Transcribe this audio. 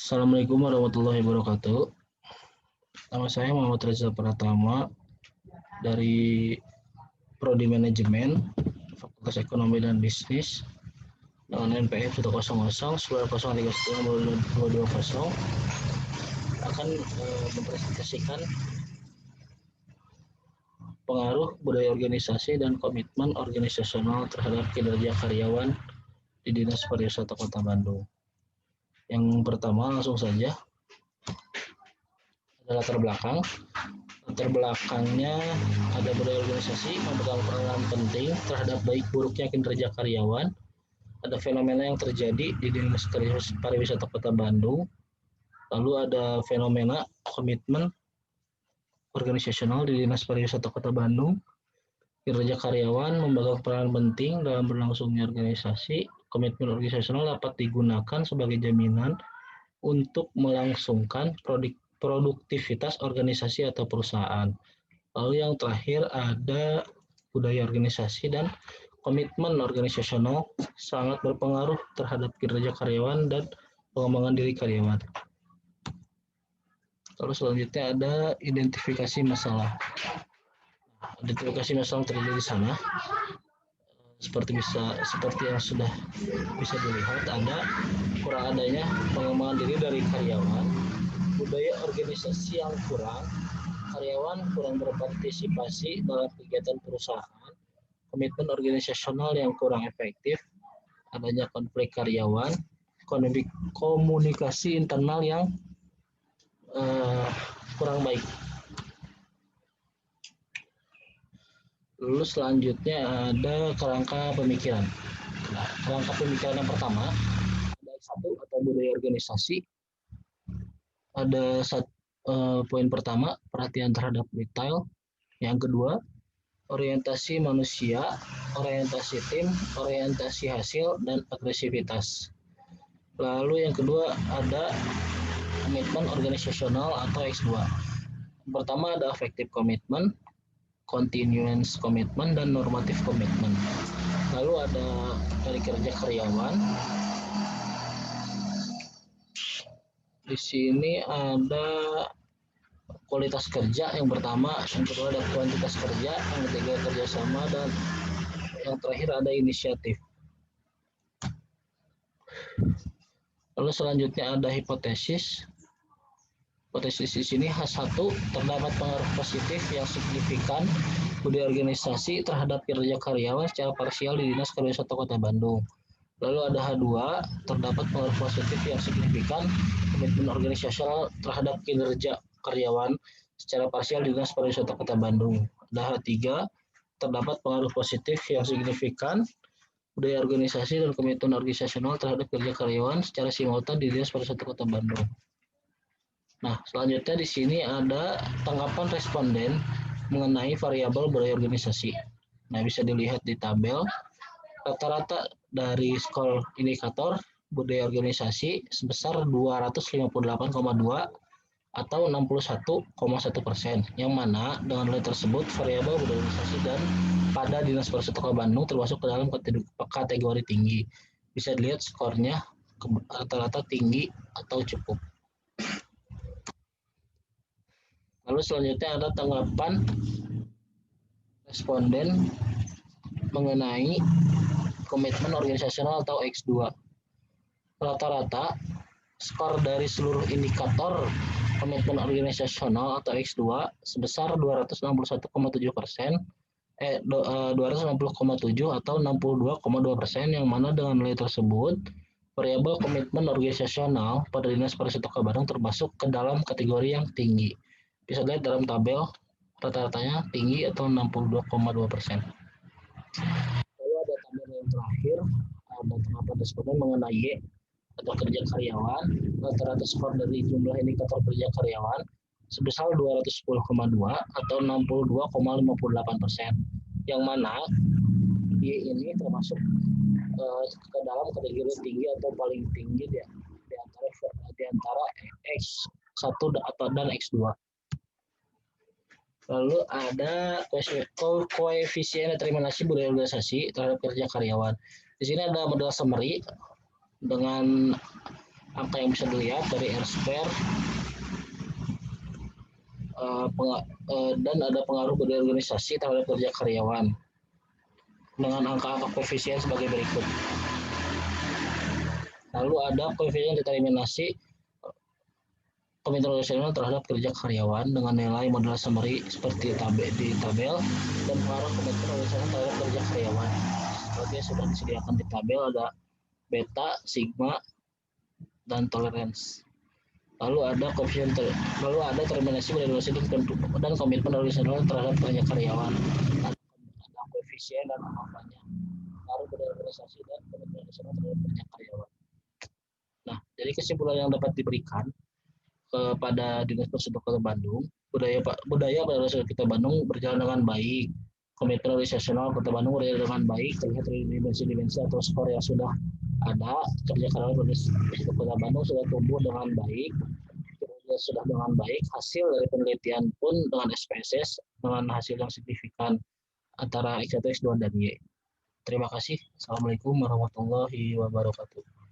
Assalamualaikum warahmatullahi wabarakatuh. Nama saya Muhammad Reza Pratama dari Prodi Manajemen Fakultas Ekonomi dan Bisnis dengan NPM 100 akan mempresentasikan pengaruh budaya organisasi dan komitmen organisasional terhadap kinerja karyawan di Dinas Pariwisata Kota Bandung. Yang pertama langsung saja ada latar belakang. Latar belakangnya ada budaya organisasi memegang peranan penting terhadap baik buruknya kinerja karyawan. Ada fenomena yang terjadi di Dinas Pariwisata Kota Bandung. Lalu ada fenomena komitmen organisasional di Dinas Pariwisata Kota Bandung. Kinerja karyawan memegang peranan penting dalam berlangsungnya organisasi. Komitmen organisasional dapat digunakan sebagai jaminan untuk melangsungkan produktivitas organisasi atau perusahaan. Lalu yang terakhir ada budaya organisasi dan komitmen organisasional sangat berpengaruh terhadap kinerja karyawan dan pengembangan diri karyawan. Lalu selanjutnya ada identifikasi masalah. Identifikasi masalah terjadi di sana. Seperti yang sudah bisa dilihat, ada kurang adanya pengembangan diri dari karyawan, budaya organisasi yang kurang, karyawan kurang berpartisipasi dalam kegiatan perusahaan, komitmen organisasional yang kurang efektif, adanya konflik karyawan, komunikasi internal yang kurang baik. Lalu selanjutnya ada kerangka pemikiran. Nah, kerangka pemikiran yang pertama ada satu atau budaya organisasi. Ada poin pertama, perhatian terhadap detail. Yang kedua, orientasi manusia, orientasi tim, orientasi hasil, dan agresivitas. Lalu yang kedua ada komitmen organisasional atau X2. Yang pertama ada effective commitment, continuous commitment, dan normative commitment. Lalu ada dari kerja karyawan. Di sini ada kualitas kerja yang pertama, yang kedua ada kuantitas kerja, yang ketiga kerjasama, dan yang terakhir ada inisiatif. Lalu selanjutnya ada hipotesis. Hipotesis di sini H1 terdapat pengaruh positif yang signifikan budaya organisasi terhadap kinerja karyawan secara parsial di Dinas Pariwisata Kota Bandung. Lalu ada H2 terdapat pengaruh positif yang signifikan komitmen organisasional terhadap kinerja karyawan secara parsial di Dinas Pariwisata Kota Bandung. Ada H3 terdapat pengaruh positif yang signifikan budaya organisasi dan komitmen organisasional terhadap kerja karyawan secara simultan di Dinas Pariwisata Kota Bandung. Nah, selanjutnya di sini ada tanggapan responden mengenai variabel budaya organisasi. Nah, bisa dilihat di tabel. Rata-rata dari skor indikator budaya organisasi sebesar 258,2 atau 61,1%, yang mana dengan nilai tersebut variabel budaya organisasi dan pada Dinas Pariwisata Kota Bandung termasuk ke dalam kategori tinggi. Bisa dilihat skornya rata-rata tinggi atau cukup. Lalu selanjutnya ada tanggapan responden mengenai komitmen organisasional atau X2. Rata-rata skor dari seluruh indikator komitmen organisasional atau X2 sebesar 260,7% atau 62,2%, yang mana dengan nilai tersebut variabel komitmen organisasional pada Dinas Pariwisata Kota Bandung termasuk ke dalam kategori yang tinggi. Bisa lihat dalam tabel rata-ratanya tinggi atau 62,2%. Lalu ada tabel yang terakhir, ada tanggapan responden mengenai Y atau kerja karyawan. Rata-rata skor dari jumlah indikator kerja karyawan sebesar 210,2 atau 62,58%, yang mana Y ini termasuk ke dalam kategori tinggi atau paling tinggi di antara X1 dan X2. Lalu ada koefisien determinasi budaya organisasi terhadap kerja karyawan. Di sini ada model summary dengan angka yang bisa dilihat dari R-square, dan ada pengaruh budaya organisasi terhadap kerja karyawan dengan angka-angka koefisien sebagai berikut. Lalu ada koefisien determinasi komitmen organisasional terhadap kerja karyawan dengan nilai modal summary seperti di tabel dan pengaruh komitmen organisasional terhadap kerja karyawan. Seperti yang sudah disediakan di tabel ada beta, sigma, dan tolerance. Lalu ada terminasi organisasi dan komitmen organisasional terhadap kerja karyawan. Ada koefisien dan angkanya. Pengaruh pada organisasi dan komitmen organisasional terhadap kerja karyawan. Nah, dari kesimpulan yang dapat diberikan kepada Dinas Persuduk Kota Bandung, budaya pada Universitas Kota Bandung berjalan dengan baik. Komitmen organisasional Kota Bandung berjalan dengan baik terlihat dari dimensi-dimensi atau skor yang sudah ada. Kerja karyawan Universitas Kota Bandung sudah tumbuh dengan baik, kinerja sudah dengan baik. Hasil dari penelitian pun dengan SPSS dengan hasil yang signifikan antara X1, X2, dan Y. Terima kasih. Assalamualaikum warahmatullahi wabarakatuh.